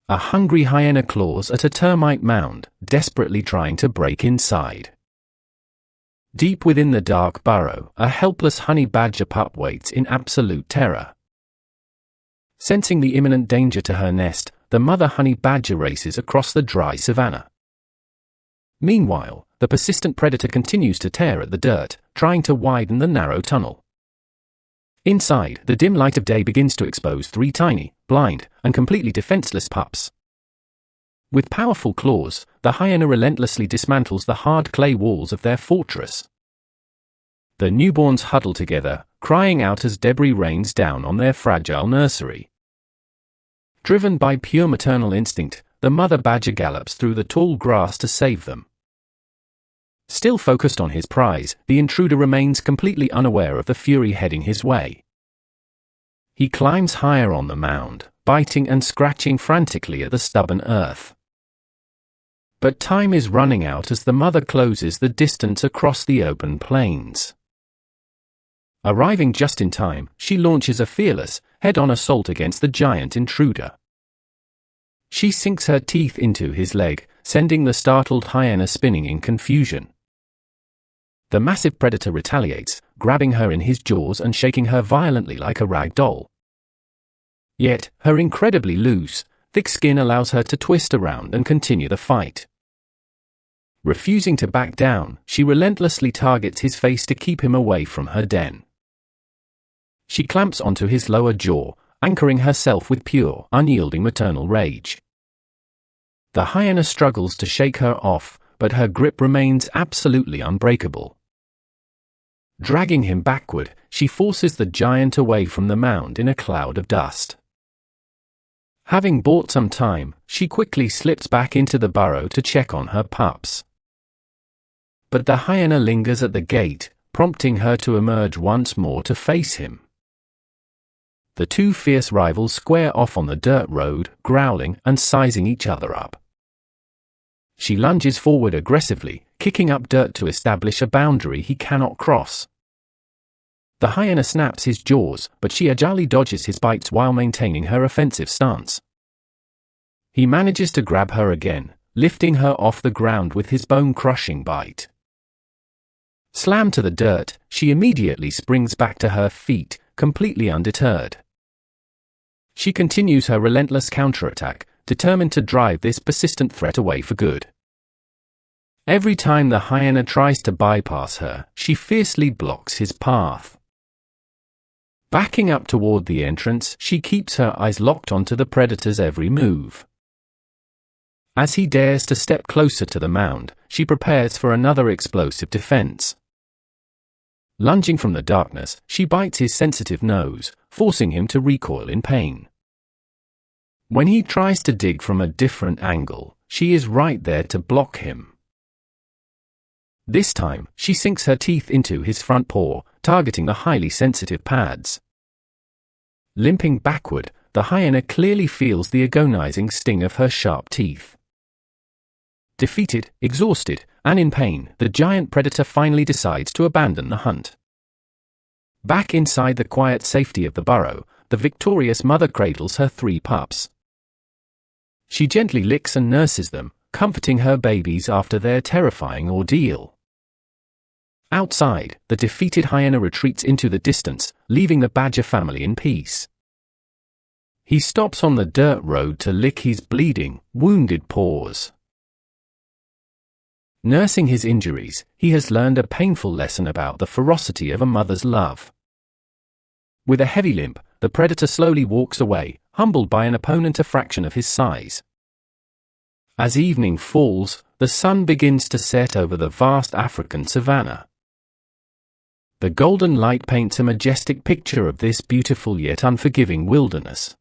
A hungry hyena claws at a termite mound, desperately trying to break inside. Deep within the dark burrow, a helpless honey badger pup waits in absolute terror. Sensing the imminent danger to her nest, the mother honey badger races across the dry savanna. Meanwhile, the persistent predator continues to tear at the dirt, trying to widen the narrow tunnel. Inside, the dim light of day begins to expose 3 tiny, blind, and completely defenseless pups. With powerful claws, the hyena relentlessly dismantles the hard clay walls of their fortress. The newborns huddle together, crying out as debris rains down on their fragile nursery. Driven by pure maternal instinct, the mother badger gallops through the tall grass to save them. Still focused on his prize, the intruder remains completely unaware of the fury heading his way. He climbs higher on the mound, biting and scratching frantically at the stubborn earth. But time is running out as the mother closes the distance across the open plains. Arriving just in time, she launches a fearless, head-on assault against the giant intruder. She sinks her teeth into his leg, sending the startled hyena spinning in confusion. The massive predator retaliates, grabbing her in his jaws and shaking her violently like a rag doll. Yet, her incredibly loose, thick skin allows her to twist around and continue the fight. Refusing to back down, she relentlessly targets his face to keep him away from her den. She clamps onto his lower jaw, anchoring herself with pure, unyielding maternal rage. The hyena struggles to shake her off, but her grip remains absolutely unbreakable. Dragging him backward, she forces the giant away from the mound in a cloud of dust. Having bought some time, she quickly slips back into the burrow to check on her pups. But the hyena lingers at the gate, prompting her to emerge once more to face him. The 2 fierce rivals square off on the dirt road, growling and sizing each other up. She lunges forward aggressively, kicking up dirt to establish a boundary he cannot cross. The hyena snaps his jaws, but she agilely dodges his bites while maintaining her offensive stance. He manages to grab her again, lifting her off the ground with his bone-crushing bite. Slammed to the dirt, she immediately springs back to her feet, completely undeterred. She continues her relentless counterattack, determined to drive this persistent threat away for good. Every time the hyena tries to bypass her, she fiercely blocks his path. Backing up toward the entrance, she keeps her eyes locked onto the predator's every move. As he dares to step closer to the mound, she prepares for another explosive defense. Lunging from the darkness, she bites his sensitive nose, forcing him to recoil in pain. When he tries to dig from a different angle, she is right there to block him. This time, she sinks her teeth into his front paw, targeting the highly sensitive pads. Limping backward, the hyena clearly feels the agonizing sting of her sharp teeth. Defeated, exhausted, and in pain, the giant predator finally decides to abandon the hunt. Back inside the quiet safety of the burrow, the victorious mother cradles her 3 pups. She gently licks and nurses them, comforting her babies after their terrifying ordeal. Outside, the defeated hyena retreats into the distance, leaving the badger family in peace. He stops on the dirt road to lick his bleeding, wounded paws. Nursing his injuries, he has learned a painful lesson about the ferocity of a mother's love. With a heavy limp, the predator slowly walks away, humbled by an opponent a fraction of his size. As evening falls, the sun begins to set over the vast African savanna. The golden light paints a majestic picture of this beautiful yet unforgiving wilderness.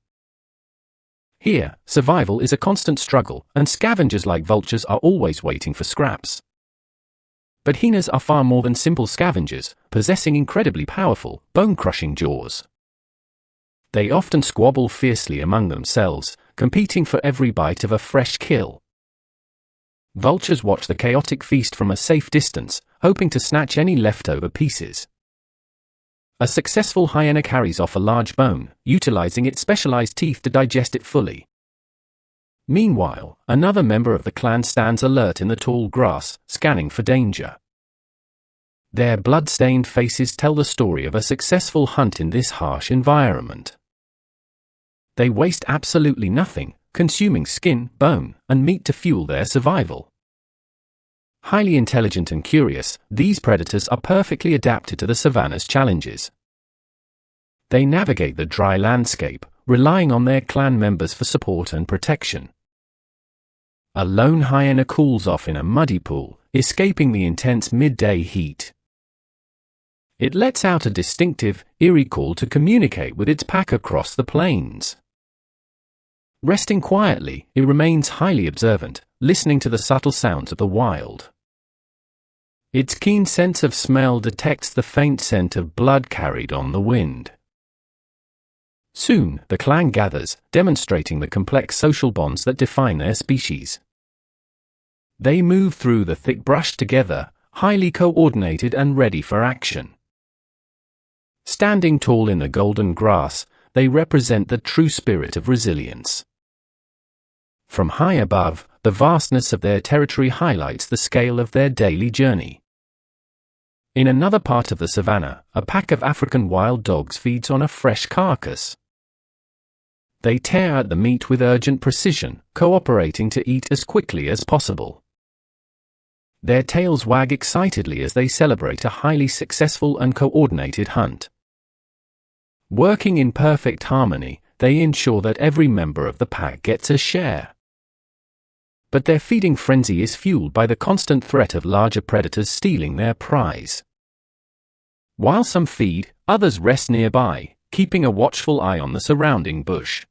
Here, survival is a constant struggle, and scavengers like vultures are always waiting for scraps. But hyenas are far more than simple scavengers, possessing incredibly powerful, bone-crushing jaws. They often squabble fiercely among themselves, competing for every bite of a fresh kill. Vultures watch the chaotic feast from a safe distance, hoping to snatch any leftover pieces. A successful hyena carries off a large bone, utilizing its specialized teeth to digest it fully. Meanwhile, another member of the clan stands alert in the tall grass, scanning for danger. Their blood-stained faces tell the story of a successful hunt in this harsh environment. They waste absolutely nothing, consuming skin, bone, and meat to fuel their survival. Highly intelligent and curious, these predators are perfectly adapted to the savanna's challenges. They navigate the dry landscape, relying on their clan members for support and protection. A lone hyena cools off in a muddy pool, escaping the intense midday heat. It lets out a distinctive, eerie call to communicate with its pack across the plains. Resting quietly, it remains highly observant, listening to the subtle sounds of the wild. Its keen sense of smell detects the faint scent of blood carried on the wind. Soon, the clan gathers, demonstrating the complex social bonds that define their species. They move through the thick brush together, highly coordinated and ready for action. Standing tall in the golden grass, they represent the true spirit of resilience. From high above, the vastness of their territory highlights the scale of their daily journey. In another part of the savanna, a pack of African wild dogs feeds on a fresh carcass. They tear at the meat with urgent precision, cooperating to eat as quickly as possible. Their tails wag excitedly as they celebrate a highly successful and coordinated hunt. Working in perfect harmony, they ensure that every member of the pack gets a share. But their feeding frenzy is fueled by the constant threat of larger predators stealing their prize. While some feed, others rest nearby, keeping a watchful eye on the surrounding bush.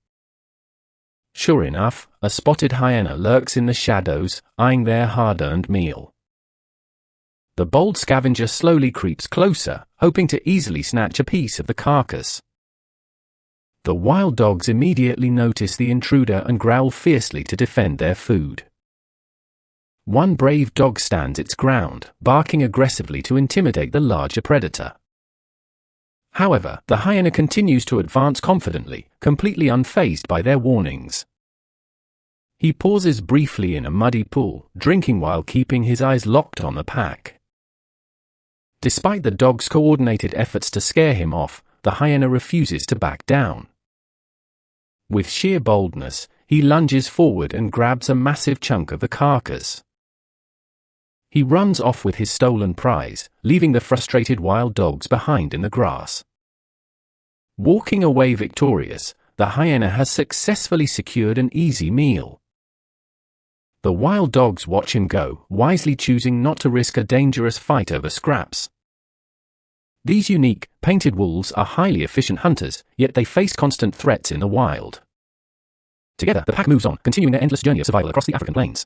Sure enough, a spotted hyena lurks in the shadows, eyeing their hard-earned meal. The bold scavenger slowly creeps closer, hoping to easily snatch a piece of the carcass. The wild dogs immediately notice the intruder and growl fiercely to defend their food. One brave dog stands its ground, barking aggressively to intimidate the larger predator. However, the hyena continues to advance confidently, completely unfazed by their warnings. He pauses briefly in a muddy pool, drinking while keeping his eyes locked on the pack. Despite the dog's coordinated efforts to scare him off, the hyena refuses to back down. With sheer boldness, he lunges forward and grabs a massive chunk of the carcass. He runs off with his stolen prize, leaving the frustrated wild dogs behind in the grass. Walking away victorious, the hyena has successfully secured an easy meal. The wild dogs watch him go, wisely choosing not to risk a dangerous fight over scraps. These unique, painted wolves are highly efficient hunters, yet they face constant threats in the wild. Together, the pack moves on, continuing their endless journey of survival across the African plains.